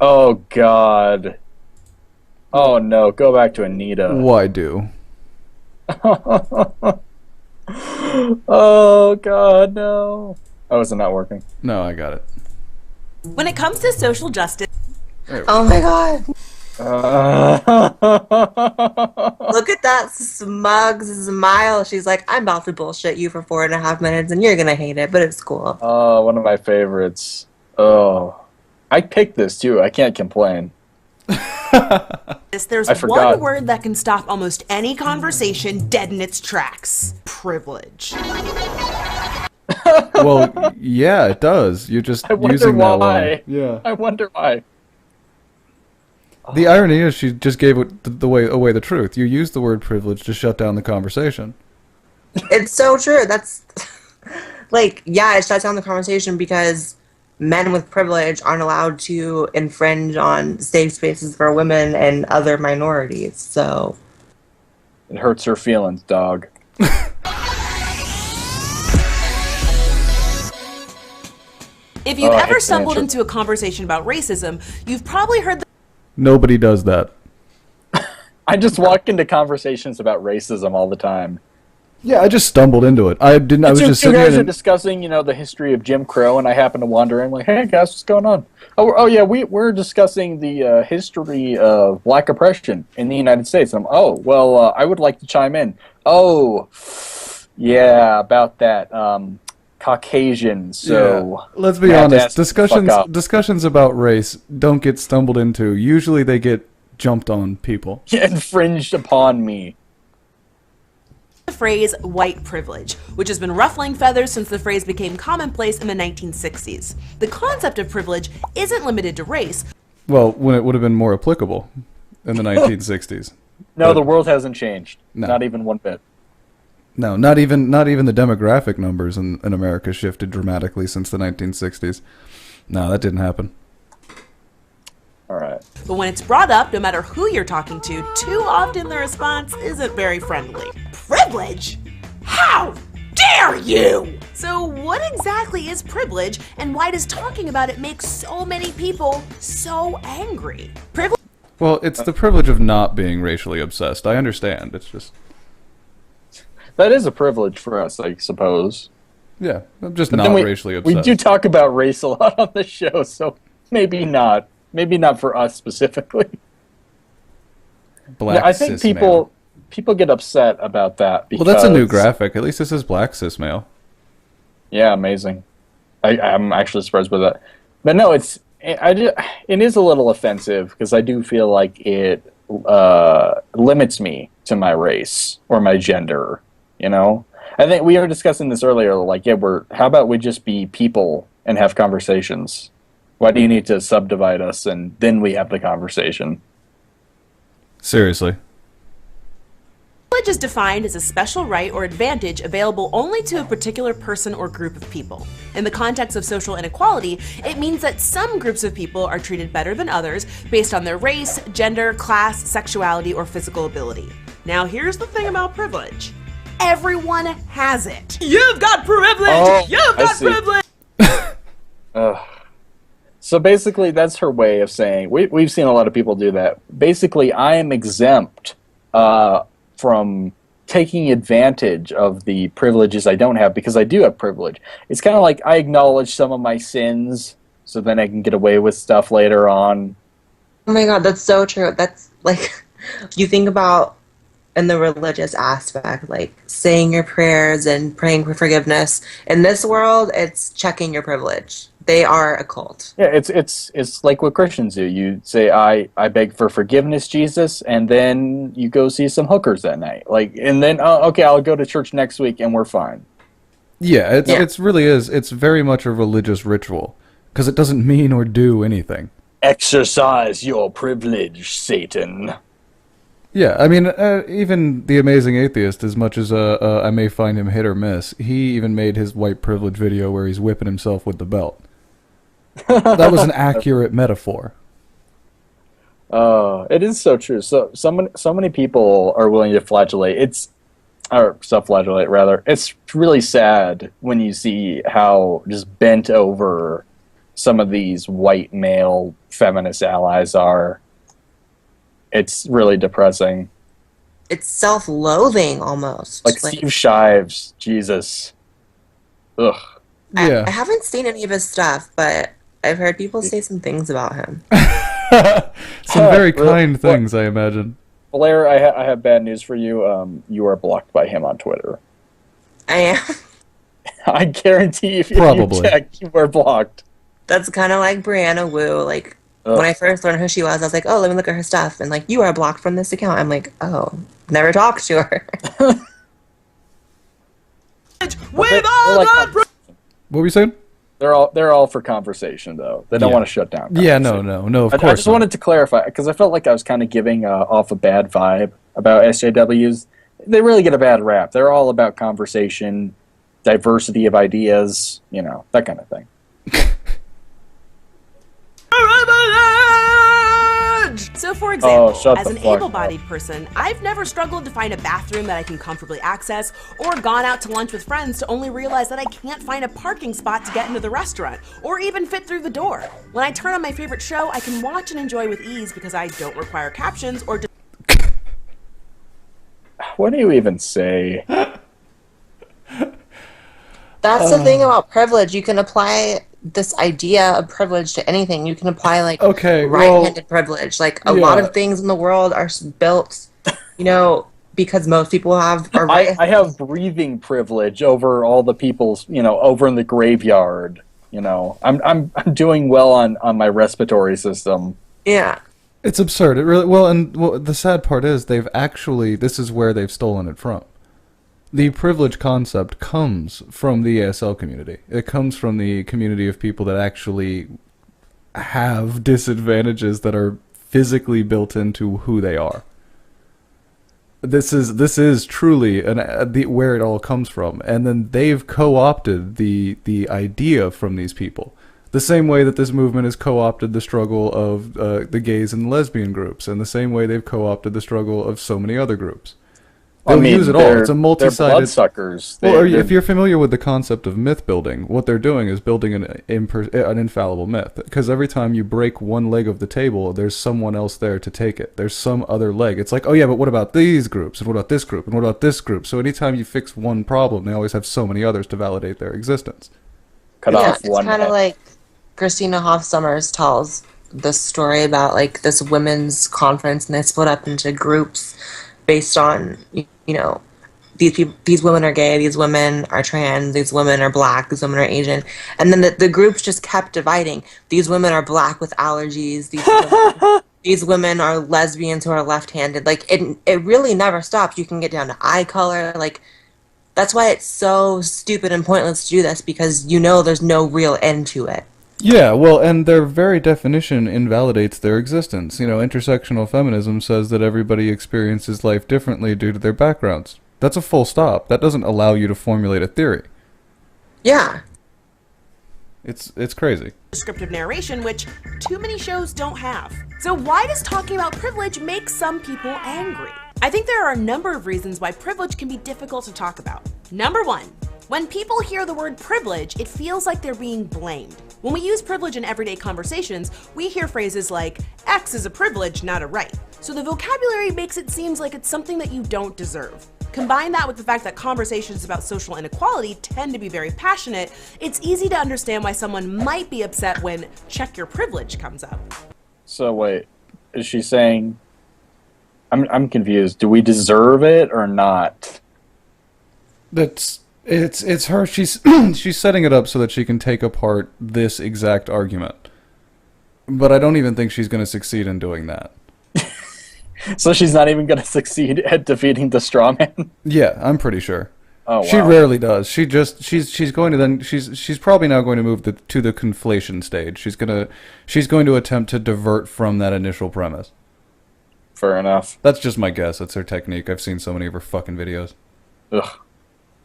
Oh, God. Oh, no. Go back to Anita. Why do? Oh, God, no. Oh, is it not working? No, I got it. When it comes to social justice... Oh my God. Look at that smug smile. She's like, I'm about to bullshit you for 4.5 minutes and you're gonna hate it, but it's cool. Oh, one of my favorites. Oh. I picked this, too. I can't complain. There's one word that can stop almost any conversation dead in its tracks. Privilege. Well, yeah, it does. You're just using that line. Yeah. I wonder why. The irony is she just gave away the truth. You use the word privilege to shut down the conversation. It's so true. That's like, yeah, it shuts down the conversation because men with privilege aren't allowed to infringe on safe spaces for women and other minorities. So it hurts her feelings, dog. If you've ever stumbled into a conversation about racism, you've probably heard Nobody does that. I just walk into conversations about racism all the time. Yeah, I just stumbled into it. I didn't. I was just sitting you guys here are discussing, the history of Jim Crow, and I happen to wander in like, hey guys, what's going on? Oh yeah, we're discussing the history of black oppression in the United States. And I would like to chime in. Oh, yeah, about that. Caucasian, so yeah. Let's be honest. Discussions about race don't get stumbled into. Usually, they get jumped on people. Infringed upon me. The phrase white privilege, which has been ruffling feathers since the phrase became commonplace in the 1960s. The concept of privilege isn't limited to race. Well, when it would have been more applicable in the 1960s. No, the world hasn't changed. No. Not even one bit. No, not even the demographic numbers in America shifted dramatically since the 1960s. No, that didn't happen. All right. But when it's brought up, no matter who you're talking to, too often the response isn't very friendly. Privilege? How dare you? So what exactly is privilege, and why does talking about it make so many people so angry? Well, it's the privilege of not being racially obsessed. I understand. It's just... That is a privilege for us, I suppose. Yeah, I'm just not racially obsessed. We do talk about race a lot on the show, so maybe not. Maybe not for us specifically. Black I think cis people male. get upset about that. Because, well, that's a new graphic. At least this is black cis male. Yeah, amazing. I'm actually surprised by that. But no, it is a little offensive because I do feel like it limits me to my race or my gender. I think we were discussing this earlier. Like, how about we just be people and have conversations? Why do you need to subdivide us and then we have the conversation? Seriously. Privilege is defined as a special right or advantage available only to a particular person or group of people. In the context of social inequality, it means that some groups of people are treated better than others based on their race, gender, class, sexuality, or physical ability. Now here's the thing about privilege. Everyone has it. You've got privilege! You've got privilege! So basically, that's her way of saying, we've seen a lot of people do that. Basically, I am exempt from taking advantage of the privileges I don't have because I do have privilege. It's kind of like I acknowledge some of my sins so then I can get away with stuff later on. Oh my God, that's so true. That's like, you think about in the religious aspect, like saying your prayers and praying for forgiveness. In this world, it's checking your privilege. They are a cult. Yeah, it's like what Christians do. You say, I beg for forgiveness, Jesus, and then you go see some hookers that night. And then, okay, I'll go to church next week and we're fine. Yeah, it's really is. It's very much a religious ritual because it doesn't mean or do anything. Exercise your privilege, Satan. Yeah, I mean, even the Amazing Atheist, as much as I may find him hit or miss, he even made his white privilege video where he's whipping himself with the belt. That was an accurate metaphor. It is so true. So many people are willing to flagellate. Or self-flagellate, rather. It's really sad when you see how just bent over some of these white male feminist allies are. It's really depressing. It's self-loathing almost. Like Steve Shives, Jesus. Ugh. Yeah. I haven't seen any of his stuff, but I've heard people say some things about him. Some very kind things, I imagine. Blaire, I have bad news for you. You are blocked by him on Twitter. I am. I guarantee if you check, you were blocked. That's kind of like Brianna Wu. Like, when I first learned who she was, I was like, oh, let me look at her stuff. And, like, you are blocked from this account. I'm like, oh, never talked to her. What were you saying? They're all for conversation, though. They don't want to shut down. Yeah, no, of course. I just wanted to clarify, because I felt like I was kind of giving off a bad vibe about SJWs. They really get a bad rap. They're all about conversation, diversity of ideas, that kind of thing. So, for example, as an able-bodied person, I've never struggled to find a bathroom that I can comfortably access, or gone out to lunch with friends to only realize that I can't find a parking spot to get into the restaurant, or even fit through the door. When I turn on my favorite show, I can watch and enjoy with ease because I don't require captions or... What do you even say? That's the thing about privilege. You can apply this idea of privilege to anything. You can apply, like, right-handed privilege. Like, a lot of things in the world are built, because most people are right. I have breathing privilege over all the people's, over in the graveyard. I'm doing well on my respiratory system. Yeah. It's absurd. It really the sad part is this is where they've stolen it from. The privilege concept comes from the ASL community. It comes from the community of people that actually have disadvantages that are physically built into who they are. This is truly where it all comes from, and then they've co-opted the idea from these people. The same way that this movement has co-opted the struggle of the gays and lesbian groups, and the same way they've co-opted the struggle of so many other groups. They'll use it all. It's a multi-sided... They're bloodsuckers. If you're familiar with the concept of myth building, what they're doing is building an infallible myth. Because every time you break one leg of the table, there's someone else there to take it. There's some other leg. It's like, oh yeah, but what about these groups? And what about this group? And what about this group? So anytime you fix one problem, they always have so many others to validate their existence. It's kind of like Christina Hoff Sommers tells this story about, like, this women's conference, and they split up into groups based on, these women are gay, these women are trans, these women are black, these women are Asian. And then the groups just kept dividing. These women are black with allergies. These women are lesbians who are left-handed. Like, it really never stopped. You can get down to eye color. Like, that's why it's so stupid and pointless to do this, because there's no real end to it. Yeah, well, and their very definition invalidates their existence. Intersectional feminism says that everybody experiences life differently due to their backgrounds. That's a full stop. That doesn't allow you to formulate a theory. Yeah. It's crazy. Descriptive narration, which too many shows don't have. So why does talking about privilege make some people angry? I think there are a number of reasons why privilege can be difficult to talk about. Number one, when people hear the word privilege, it feels like they're being blamed. When we use privilege in everyday conversations, we hear phrases like, X is a privilege, not a right. So the vocabulary makes it seem like it's something that you don't deserve. Combine that with the fact that conversations about social inequality tend to be very passionate, it's easy to understand why someone might be upset when check your privilege comes up. So wait, is she saying, I'm confused, do we deserve it or not? It's her. She's she's setting it up so that she can take apart this exact argument. But I don't even think she's going to succeed in doing that. So she's not even going to succeed at defeating the straw man? Yeah, I'm pretty sure. Oh, wow. She rarely does. She's going to then she's probably now going to move to the conflation stage. She's going to attempt to divert from that initial premise. Fair enough. That's just my guess. That's her technique. I've seen so many of her fucking videos. Ugh.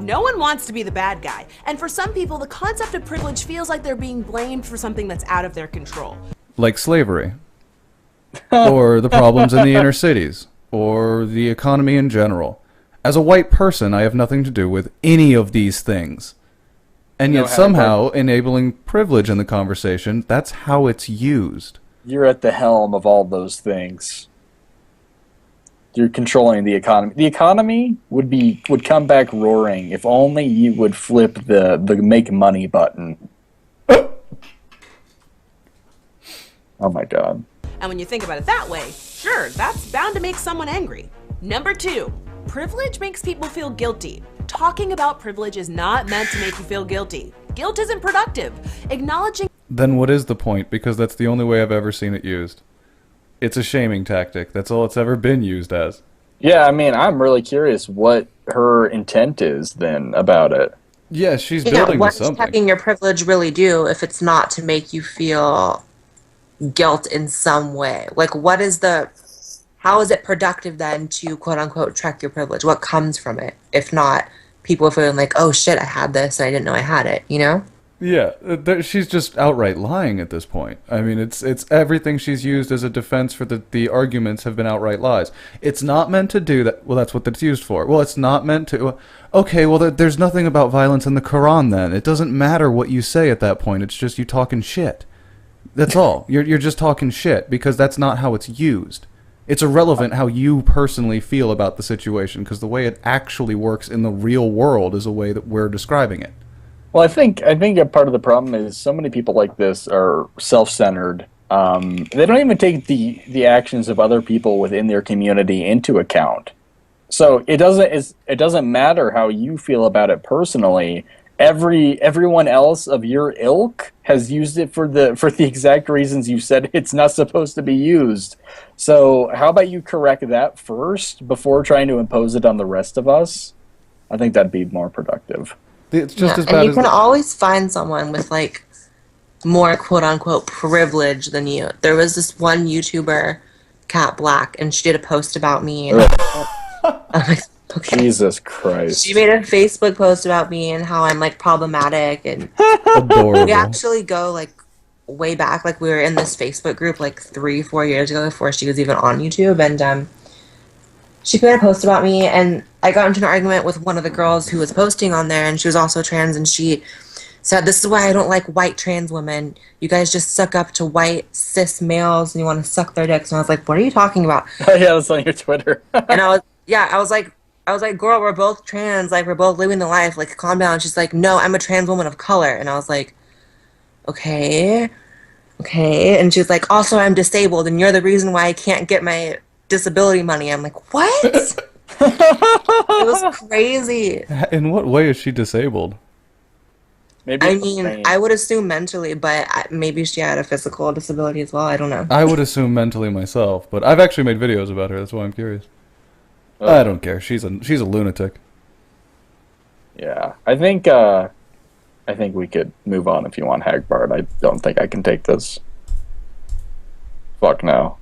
No one wants to be the bad guy, and for some people, the concept of privilege feels like they're being blamed for something that's out of their control. Like slavery. Or the problems in the inner cities. Or the economy in general. As a white person, I have nothing to do with any of these things. And No, yet somehow enabling privilege in the conversation, that's how it's used. you're at the helm of all those things. You're controlling the economy. The economy would come back roaring if only you would flip the make money button. Oh my god. And when you think about it that way, sure, that's bound to make someone angry. Number 2, privilege makes people feel guilty. Talking about privilege is not meant to make you feel guilty. Guilt isn't productive. Acknowledging. Then what is the point? Because that's the only way I've ever seen it used. It's a shaming tactic. That's all it's ever been used as. Yeah, I mean, I'm really curious what her intent is then about it. Yeah, she's building to what does something. checking your privilege really do if it's not to make you feel guilt in some way? Like, how is it productive then to quote unquote check your privilege? What comes from it? If not people feeling like, oh shit, I had this and I didn't know I had it, you know? Yeah, she's just outright lying at this point. I mean, it's everything she's used as a defense for the arguments have been outright lies. It's not meant to do that. Well, that's what it's used for. Well, it's not meant to. Okay, well, there's nothing about violence in the Quran then. It doesn't matter what you say at that point. It's just you talking shit. That's all. You're just talking shit because that's not how it's used. It's irrelevant how you personally feel about the situation because the way it actually works in the real world is a way that we're describing it. Well, I think a part of the problem is so many people like this are self-centered. They don't even take the actions of other people within their community into account. So it doesn't matter how you feel about it personally. Everyone else of your ilk has used it for the exact reasons you said it's not supposed to be used. So how about you correct that first before trying to impose it on the rest of us? I think that'd be more productive. It's just as bad and you as can always find someone with like more quote unquote privilege than you. There was this one YouTuber, Cat Black, and she did a post about me. And I'm like, okay. Jesus Christ. She made a Facebook post about me and how I'm like problematic, and adorable. we actually go like way back. Like we were in this Facebook group like 3-4 years ago before she was even on YouTube, and she made a post about me, and I got into an argument with one of the girls who was posting on there, and she was also trans, and she said, "This is why I don't like white trans women. You guys just suck up to white cis males and you want to suck their dicks." And I was like, "What are you talking about?" Yeah, that's on your Twitter. And I was like, "Girl, we're both trans. Like, we're both living the life. Like, calm down." She's like, "No, I'm a trans woman of color." And I was like, okay. And she was like, "Also, I'm disabled, and you're the reason why I can't get my disability money." I'm like, what? It was crazy. In what way is she disabled? Maybe I mean, I would assume mentally, but maybe she had a physical disability as well. I don't know. I would assume mentally myself, but I've actually made videos about her. That's why I'm curious. I don't care. She's a lunatic. Yeah, I think we could move on if you want, Hagbard. I don't think I can take this. Fuck no.